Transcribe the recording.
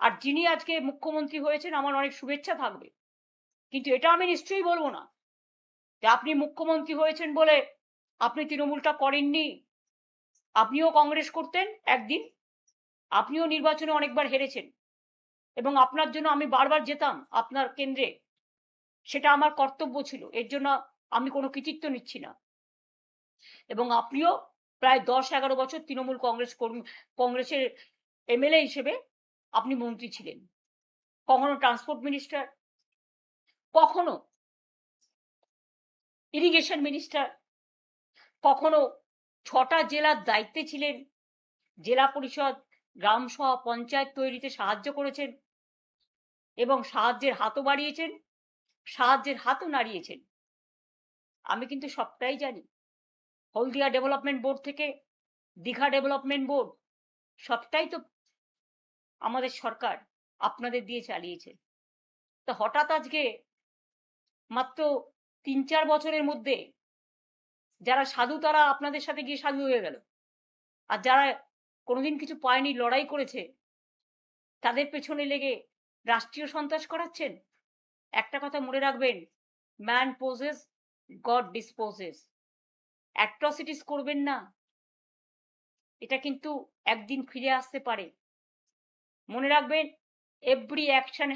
আর যিনি আজকে মুখ্যমন্ত্রী হয়েছেন আমার অনেক শুভেচ্ছা থাকবে, কিন্তু এটা আমি নিশ্চয়ই বলবো না যে আপনি মুখ্যমন্ত্রী হয়েছেন বলে আপনি তৃণমূলটা করেননি। আপনিও কংগ্রেস করতেন একদিন, আপনিও নির্বাচনে অনেকবার হেরেছেন এবং আপনার জন্য আমি বারবার যেতাম আপনার কেন্দ্রে, সেটা আমার কর্তব্য ছিল, এর জন্য আমি কোনো কৃতিত্ব নিচ্ছি না। এবং আপনিও প্রায় 10-11 বছর তৃণমূল কংগ্রেসের এমএলএ হিসেবে আপনি মন্ত্রী ছিলেন, কখনো ট্রান্সপোর্ট মিনিস্টার, কখনো ইরিগেশন মিনিস্টার, কখনো 6টা জেলার দায়িত্বে ছিলেন, জেলা পরিষদ, গ্রাম সভা, পঞ্চায়েত তৈরিতে সাহায্য করেছেন এবং সাহায্যের হাতও বাড়িয়েছেন, সাহায্যের হাতও নাড়িয়েছেন। আমি কিন্তু সবটাই জানি। হলদিয়া ডেভেলপমেন্ট বোর্ড থেকে দীঘা ডেভেলপমেন্ট বোর্ড, সবটাই তো আমাদের সরকার আপনাদের দিয়ে চালিয়েছে। তা হঠাৎ আজকে মাত্র 3-4 বছরের মধ্যে যারা সাধু তারা আপনাদের সাথে গিয়ে সাধু হয়ে গেল, আর যারা কোনোদিন কিছু পায়নি, লড়াই করেছে, তাদের পেছনে লেগে রাষ্ট্রীয় সন্ত্রাস করাচ্ছেন। একটা কথা মনে রাখবেন, man poses, god disposes. Atrocities করবেন না, এটা কিন্তু একদিন ফিরে আসতে পারে। মনে রাখবেন, এভরি অ্যাকশন